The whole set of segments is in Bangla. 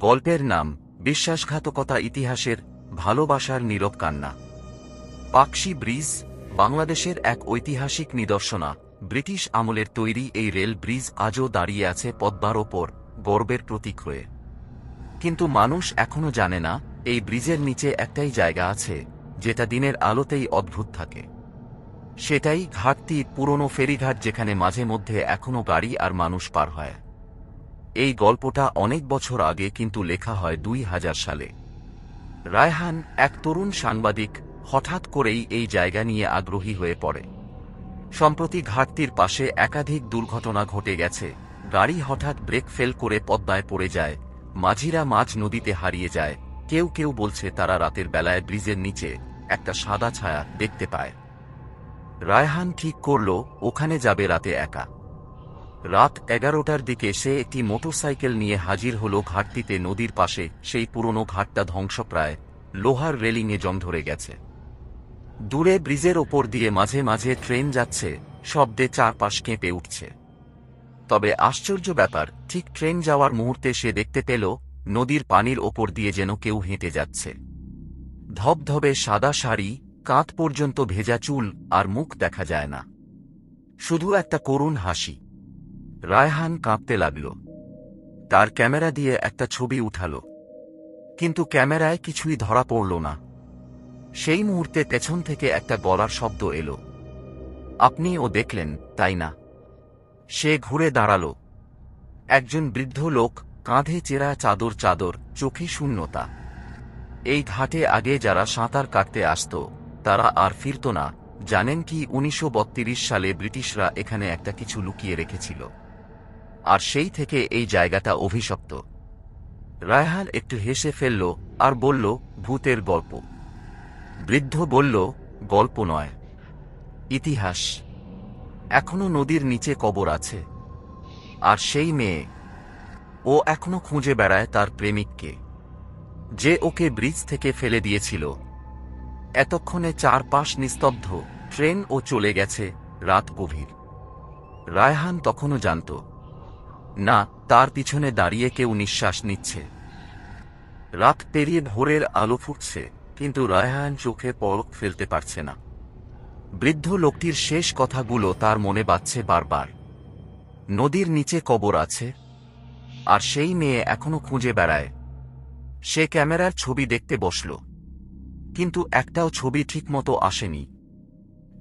গল্পের নাম বিশ্বাসঘাতকতা, ইতিহাসের ভালোবাসার নীরব কান্না। পাকশি ব্রিজ বাংলাদেশের এক ঐতিহাসিক নিদর্শনা। ব্রিটিশ আমলের তৈরি এই রেল ব্রিজ আজও দাঁড়িয়ে আছে পদ্মার ওপর, গর্বের প্রতীক হয়ে। কিন্তু মানুষ এখনো জানে না, এই ব্রিজের নিচে একটাই জায়গা আছে যেটা দিনের আলোতেই অদ্ভুত থাকে। সেটাই ঘাটটি, পুরনো ফেরিঘাট, যেখানে মাঝে মধ্যে এখনো গাড়ি আর মানুষ পার হয়। এই গল্পটা অনেক বছর আগে, কিন্তু লেখা হয় 2000 সালে। রায়হান, এক তরুণ সাংবাদিক, হঠাৎ করেই এই জায়গা নিয়ে আগ্রহী হয়ে পড়ে। সম্প্রতি ঘাটটির পাশে একাধিক দুর্ঘটনা ঘটে গেছে। গাড়ি হঠাৎ ব্রেক ফেল করে পদ্মায় পড়ে যায়, মাঝিরা মাঝ নদীতে হারিয়ে যায়। কেউ কেউ বলছে তারা রাতের বেলায় ব্রিজের নিচে একটা সাদা ছায়া দেখতে পায়। রায়হান ঠিক করল ওখানে যাবে রাতে একা। রাত 11টার দিকে সে একটি মোটরসাইকেল নিয়ে হাজির হল ঘাটটিতে। নদীর পাশে সেই পুরনো ঘাটটা ধ্বংসপ্রায়, লোহার রেলিংয়ে জং ধরে গেছে। দূরে ব্রিজের ওপর দিয়ে মাঝে মাঝে ট্রেন যাচ্ছে, শব্দে চারপাশ কেঁপে উঠছে। তবে আশ্চর্য ব্যাপার, ঠিক ট্রেন যাওয়ার মুহূর্তে সে দেখতে পেল নদীর পানির ওপর দিয়ে যেন কেউ হেঁটে যাচ্ছে। ধবধবে সাদা শাড়ি, কাঁধ পর্যন্ত ভেজা চুল, আর মুখ দেখা যায় না, শুধু একটা করুণ হাসি। রায়হান কাঁপতে লাগল। তার ক্যামেরা দিয়ে একটা ছবি উঠাল, কিন্তু ক্যামেরায় কিছুই ধরা পড়ল না। সেই মুহূর্তে পেছন থেকে একটা গলার শব্দ এলো, আপনিও দেখলেন, তাই না? সে ঘুরে দাঁড়াল। একজন বৃদ্ধ লোক, কাঁধে চেরা চাদর, চোখে শূন্যতা। এই ঘাটে আগে যারা সাঁতার কাটতে আসত তারা আর ফিরত না। জানেন কি, 1932 সালে ব্রিটিশরা এখানে একটা কিছু লুকিয়ে রেখেছিল, আর সেই থেকে এই জায়গাটা অভিশপ্ত। রায়হান একটু হেসে ফেলল আর বলল, ভূতের গল্প। বৃদ্ধ বলল, গল্প নয়, ইতিহাস। এখনো নদীর নিচে কবর আছে। আর সেই মেয়ে, ও এখনো খুঁজে বেড়ায় তার প্রেমিককে, যে ওকে ব্রিজ থেকে ফেলে দিয়েছিল। এতক্ষণে চারপাশ নিস্তব্ধ, ট্রেন ও চলে গেছে, রাত গভীর। রায়হান তখনও জানত না তার পিছনে দাঁড়িয়ে কেউ নিঃশ্বাস নিচ্ছে। রাত পেরিয়ে ভোরের আলো ফুটছে, কিন্তু রায়হান চোখে পলক ফেলতে পারছে না। বৃদ্ধ লোকটির শেষ কথাগুলো তার মনে বাজছে বারবার। নদীর নিচে কবর আছে, আর সেই মেয়ে এখনো খুঁজে বেড়ায়। সে ক্যামেরার ছবি দেখতে বসল, কিন্তু একটাও ছবি ঠিকমতো আসেনি।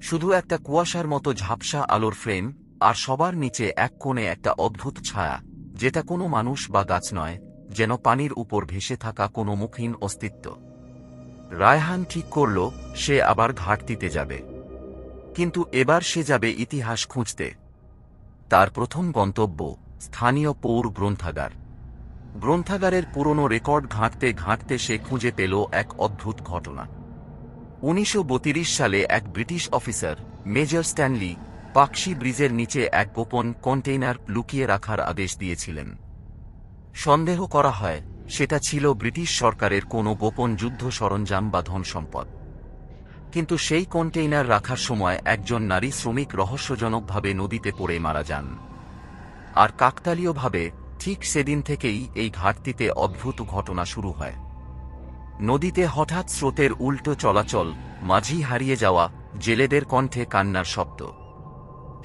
শুধু একটা কুয়াশার মতো ঝাপসা আলোর ফ্রেম, আর সবার নিচে এক কোণে একটা অদ্ভুত ছায়া, যেটা কোনো মানুষ বা গাছ নয়, যেন পানির উপর ভেসে থাকা কোনো মুখহীন অস্তিত্ব। রায়হান ঠিক করল সে আবার ঘাটতিতে যাবে, কিন্তু এবার সে যাবে ইতিহাস খুঁজতে। তার প্রথম গন্তব্য স্থানীয় পৌর গ্রন্থাগার। গ্রন্থাগারের পুরনো রেকর্ড ঘাঁটতে ঘাঁটতে সে খুঁজে পেল এক অদ্ভুত ঘটনা। 1932 সালে এক British officer, major Stanley, Pakshi ব্রিজের নিচে এক গোপন কন্টেইনার লুকিয়ে রাখার আদেশ দিয়েছিলেন। সন্দেহ করা হয় সেটা ছিল ব্রিটিশ সরকারের কোনো গোপন যুদ্ধ সরঞ্জাম বা ধনসম্পদ। কিন্তু সেই কন্টেইনার রাখার সময় একজন নারী শ্রমিক রহস্যজনকভাবে নদীতে পড়ে মারা যান। আর কাকতালীয়ভাবে ঠিক সেদিন থেকেই এই ঘাটতিতে অদ্ভুত ঘটনা শুরু হয়। নদীতে হঠাৎ স্রোতের উল্টো চলাচল, মাঝি হারিয়ে যাওয়া, জেলেদের কণ্ঠে কান্নার শব্দ।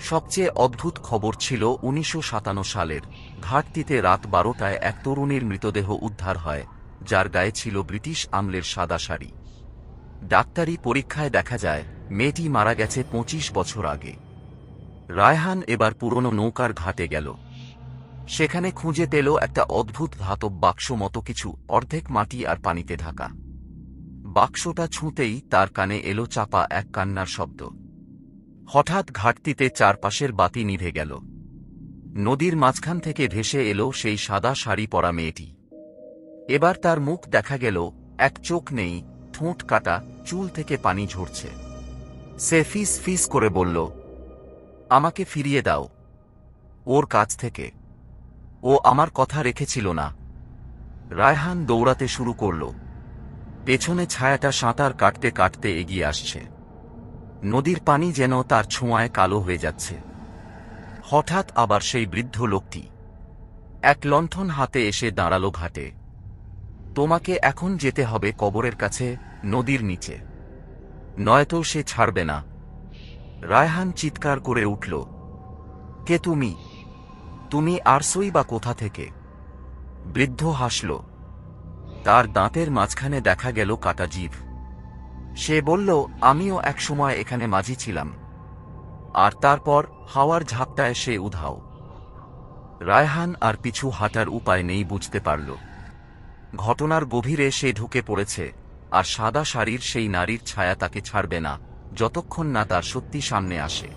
সবচেয়ে অদ্ভুত খবর ছিল 1957 সালের। ঘাটতিতে রাত 12টায় এক তরুণীর মৃতদেহ উদ্ধার হয়, যার গায়ে ছিল ব্রিটিশ আমলের সাদা শাড়ি। ডাক্তারি পরীক্ষায় দেখা যায় মেয়েটি মারা গেছে 25 বছর আগে। রায়হান এবার পুরনো নৌকার ঘাটে গেল। সেখানে খুঁজে পেল একটা অদ্ভুত ধাতব বাক্স মতো কিছু, অর্ধেক মাটি আর পানিতে ঢাকা। বাক্সটা ছুঁতেই তার কানে এলো চাপা এক কান্নার শব্দ। হঠাৎ ঘাটতিতে চারপাশের বাতি নিভে গেল। নদীর মাঝখান থেকে ভেসে এলো সেই সাদা শাড়ি পরা মেয়েটি। এবার তার মুখ দেখা গেল, এক চোখ নেই, ঠোঁট কাটা, চুল থেকে পানি ঝরছে। সে ফিস ফিস করে বলল, আমাকে ফিরিয়ে দাও ওর কাছ থেকে, ও আমার কথা রেখেছিল না। রায়হান দৌড়াতে শুরু করল। পেছনে ছায়াটা সাঁতার কাটতে কাটতে এগিয়ে আসছে। নদীর পানি যেন তার ছোঁয়ায় কালো হয়ে যাচ্ছে। হঠাৎ আবার সেই বৃদ্ধ লোকটি, এক লণ্ঠন হাতে এসে দাঁড়ালো ঘাটে। তোমাকে এখন যেতে হবে কবরের কাছে, নদীর নিচে, নয়তো সে ছাড়বে না। রায়হান চিৎকার করে উঠল, কে তুমি? তুমি আরসই বা কোথা থেকে? বৃদ্ধ হাসল। তার দাঁতের মাঝখানে দেখা গেল কাটা জিভ। সে বলল, আমিও একসময় এখানে মাঝি ছিলাম। আর তারপর হাওয়ার ঝাপটায় সে উধাও। রায়হান আর পিছু হাঁটার উপায় নেই বুঝতে পারল। ঘটনার গভীরে সে ঢুকে পড়েছে, আর সাদা শাড়ির সেই নারীর ছায়া তাকে ছাড়বে না যতক্ষণ না তার সত্যি সামনে আসে।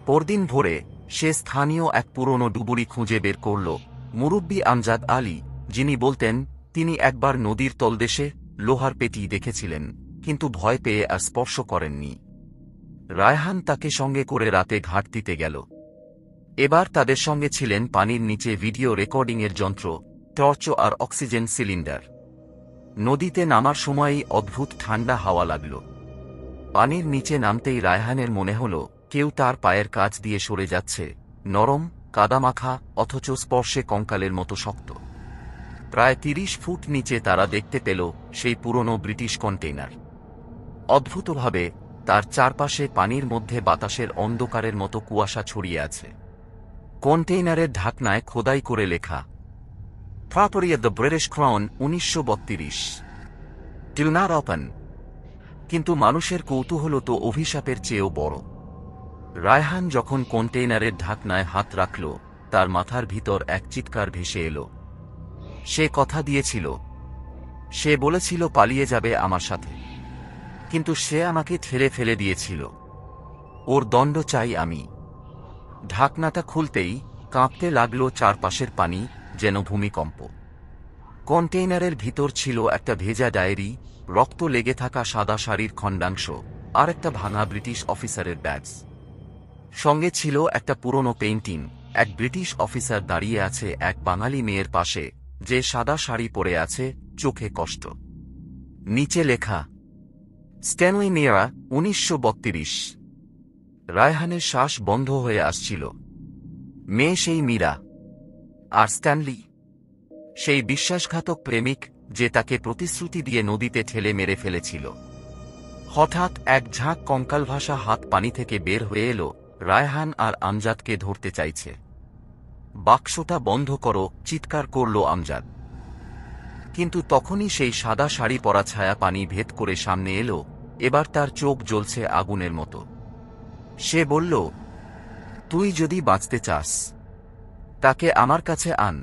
পরদিন ভোরে সে স্থানীয় এক পুরনো ডুবুরি খুঁজে বের করল, মুরব্বি আমজাদ আলী, যিনি বলতেন তিনি একবার নদীর তলদেশে লোহার পেটি দেখেছিলেন, কিন্তু ভয় পেয়ে আর স্পর্শ করেননি। রায়হান তাকে সঙ্গে করে রাতে ঘাটতিতে গেল। এবার তাদের সঙ্গে ছিলেন পানির নিচে ভিডিও রেকর্ডিংয়ের যন্ত্র, টর্চ আর অক্সিজেন সিলিন্ডার। নদীতে নামার সময়ই অদ্ভুত ঠান্ডা হাওয়া লাগল। পানির নিচে নামতেই রায়হানের মনে হল কেউ তার পায়ের কাছ দিয়ে সরে যাচ্ছে, নরম, কাদামাখা, অথচ স্পর্শে কঙ্কালের মতো শক্ত। প্রায় ৩০ ফুট নিচে তারা দেখতে পেল সেই পুরনো ব্রিটিশ কন্টেইনার। অদ্ভুতভাবে তার চারপাশে পানির মধ্যে বাতাসের অন্ধকারের মতো কুয়াশা ছড়িয়ে আছে। কন্টেইনারের ঢাকনায় খোদাই করে লেখা, property of the British crown, ১৯৩২, till not open. কিন্তু মানুষের কৌতূহল তো অভিশাপের চেয়েও বড়। রায়হান যখন কন্টেইনারের ঢাকনায় হাত রাখল, তার মাথার ভিতর এক চিৎকার ভেসে এল। সে কথা দিয়েছিল, সে বলেছিল পালিয়ে যাবে আমার সাথে, কিন্তু সে আমাকে ঠেলে ফেলে দিয়েছিল। ওর দণ্ড চাই আমি। ঢাকনাটা খুলতেই কাঁপতে লাগল চারপাশের পানি, যেন ভূমিকম্প। কন্টেইনারের ভিতর ছিল একটা ভেজা ডায়েরি, রক্ত লেগে থাকা সাদা শাড়ির খণ্ডাংশ, আর একটা ভাঙা ব্রিটিশ অফিসারের ব্যাজ। সঙ্গে ছিল একটা পুরনো পেইন্টিং, এক ব্রিটিশ অফিসার দাঁড়িয়ে আছে এক বাঙালি মেয়ের পাশে, যে সাদা শাড়ি পরে আছে, চোখে কষ্ট। নিচে লেখা, স্ট্যানলি মেয়েরা, ১৯৩২। রায়হানের শ্বাস বন্ধ হয়ে আসছিল। মেয়ে সেই মীরা, আর স্ট্যানলি সেই বিশ্বাসঘাতক প্রেমিক, যে তাকে প্রতিশ্রুতি দিয়ে নদীতে ঠেলে মেরে ফেলেছিল। হঠাৎ এক ঝাঁক কঙ্কালভাসা হাত পানি থেকে বের হয়ে এলো। রায়হান আর আমজাদকে ধরতে চাইছে। বাক্সটা বন্ধ করো, চিৎকার করল আমজাদ। কিন্তু তখনই সেই সাদা শাড়ি পরা ছায়া পানি ভেদ করে সামনে এলো। এবার তার চোখ জ্বলছে আগুনের মতো। সে বলল, তুই যদি বাঁচতে চাস, তাকে আমার কাছে আন।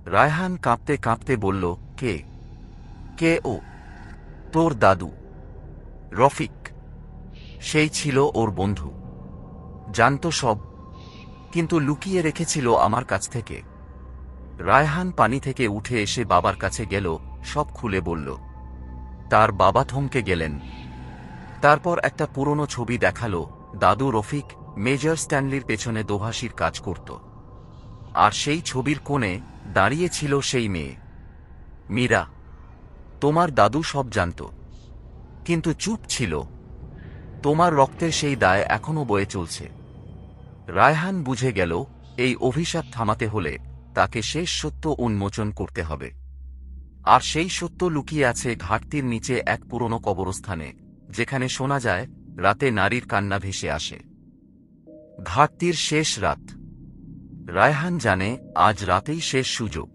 রায়হান কাঁপতে কাঁপতে বলল, কে? কে ও? তোর দাদু রফিক। সেই ছিল ওর বন্ধু, জানত সব, কিন্তু লুকিয়ে রেখেছিল আমার কাছ থেকে। রায়হান পানি থেকে উঠে এসে বাবার কাছে গেল, সব খুলে বলল। তার বাবা থমকে গেলেন। তারপর একটা পুরনো ছবি দেখালো। দাদু রফিক মেজর স্ট্যানলির পেছনে দোভাষীর কাজ করত, আর সেই ছবির কোণে দাঁড়িয়ে ছিল সেই মেয়ে, মীরা। তোমার দাদু সব জানত, কিন্তু চুপ ছিল। তোমার রক্তের সেই দায় এখনো বয়ে চলছে। রায়হান বুঝে গেল, এই অভিশাপ থামাতে হলে তাকে শেষ সত্য উন্মোচন করতে হবে। আর সেই সত্য লুকিয়ে আছে ঘাটতির নিচে এক পুরনো কবরস্থানে, যেখানে শোনা যায় রাতে নারীর কান্না ভেসে আসে। ঘাটতির শেষ রাত। রায়হান জানে আজ রাতেই শেষ সুযোগ।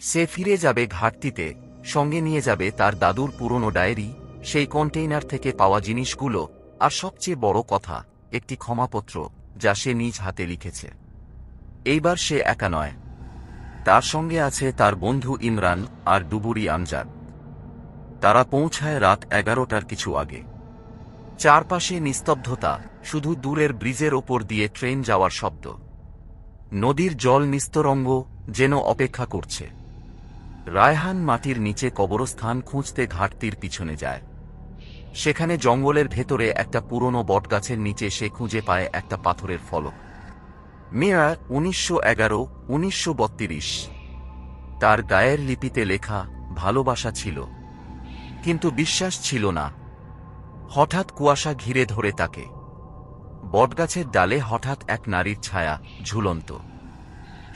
সে ফিরে যাবে ঘাটতিতে, সঙ্গে নিয়ে যাবে তার দাদুর পুরনো ডায়েরি, সেই কন্টেইনার থেকে পাওয়া জিনিসগুলো, আর সবচেয়ে বড় কথা, একটি ক্ষমাপত্র যা সে নিজ হাতে লিখেছে। এইবার সে একা নয়, তার সঙ্গে আছে তার বন্ধু ইমরান আর ডুবুরি আমজাদ। তারা পৌঁছায় রাত ১১টার কিছু আগে। চারপাশে নিস্তব্ধতা, শুধু দূরের ব্রিজের ওপর দিয়ে ট্রেন যাওয়ার শব্দ। নদীর জল নিস্তরঙ্গ, যেন অপেক্ষা করছে। রায়হান মাটির নিচে কবরস্থান খুঁজতে ঘাটতির পিছনে যায়। সেখানে জঙ্গলের ভেতরে একটা পুরনো বটগাছের নিচে সে খুঁজে পায় একটা পাথরের ফলক। মেয়া ১৯১১, ১৯৩২। তার গায়ের লিপিতে লেখা, ভালোবাসা ছিল, কিন্তু বিশ্বাস ছিল না। হঠাৎ কুয়াশা ঘিরে ধরে তাকে। বটগাছের ডালে হঠাৎ এক নারীর ছায়া, ঝুলন্ত।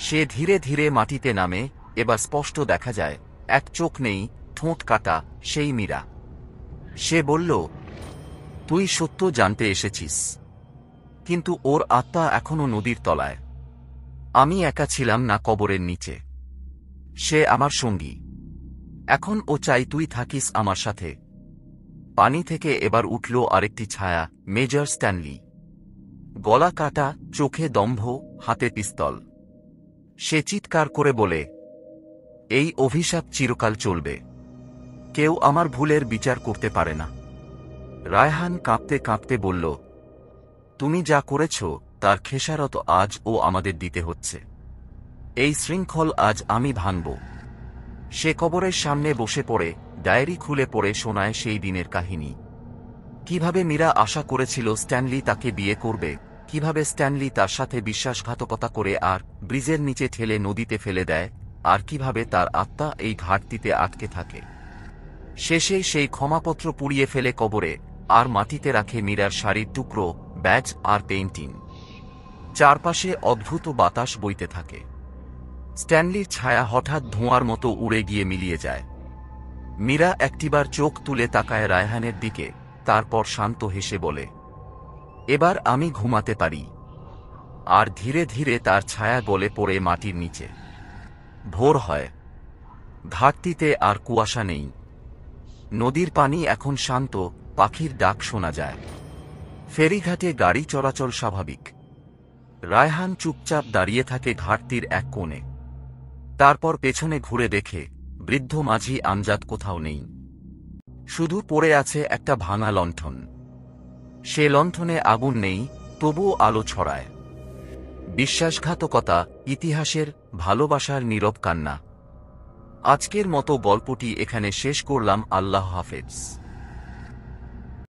সে ধীরে ধীরে মাটিতে নামে। এবার স্পষ্ট দেখা যায়, এক চোখ নেই, ঠোঁট কাটা, সেই মীরা। সে বলল, তুই সত্য জানতে এসেছিস। কিন্তু ওর আত্মা এখনো নদীর তলায়। আমি একা ছিলাম না কবরের নিচে। সে আমার সঙ্গী। এখন ও চাই তুই থাকিস আমার সাথে। পানি থেকে এবার উঠল আরেকটি ছায়া, মেজর স্ট্যানলি। গলা কাটা, চোখে দম্ভ, হাতে পিস্তল। সে চিৎকার করে বলে, এই অভিশাপ চিরকাল চলবে। কেউ আমার ভুলের বিচার করতে পারে না। রায়হান কাঁপতে কাঁপতে বলল, তুমি যা করেছ তার খেসারত আজ ও আমাদের দিতে হচ্ছে। এই শৃঙ্খল আজ আমি ভাঙব। সে কবরের সামনে বসে পড়ে ডায়েরি খুলে পড়ে শোনায় সেই দিনের কাহিনী। কিভাবে মীরা আশা করেছিল স্ট্যানলি তাকে বিয়ে করবে, কিভাবে স্ট্যানলি তার সাথে বিশ্বাসঘাতকতা করে আর ব্রিজের নিচে ঠেলে নদীতে ফেলে দেয়, আর কিভাবে তার আত্মা এই ঘাটতিতে আটকে থাকে। শেষে সেই ক্ষমাপত্র পুড়িয়ে ফেলে কবরে, আর মাটিতে রাখে মীরার শাড়ির টুকরো, ব্যাজ আর পেইন্টিং। চারপাশে অদ্ভুত বাতাস বইতে থাকে। স্ট্যানলির ছায়া হঠাৎ ধোঁয়ার মতো উড়ে গিয়ে মিলিয়ে যায়। মীরা একটিবার চোখ তুলে তাকায় রায়হানের দিকে, তারপর শান্ত হেসে বলে, এবার আমি ঘুমাতে পারি। আর ধীরে ধীরে তার ছায়া গলে পড়ে মাটির নিচে। ভোর হয়। ঘাটতিতে আর কুয়াশা নেই। নদীর পানি এখন শান্ত, পাখির ডাক শোনা যায়। ফেরিঘাটে গাড়ি চলাচল স্বাভাবিক। রায়হান চুপচাপ দাঁড়িয়ে থাকে ঘাটতির এক কোণে। তারপর পেছনে ঘুরে দেখে বৃদ্ধ মাঝি আমজাদ কোথাও নেই। শুধু পড়ে আছে একটা ভাঙা লণ্ঠন। সে লণ্ঠনে আগুন নেই, তবুও আলো ছড়ায়। বিশ্বাসঘাতকতা, ইতিহাসের ভালোবাসার নীরব কান্না। আজকের মতো গল্পটি এখানে শেষ করলাম। আল্লাহ হাফেজ।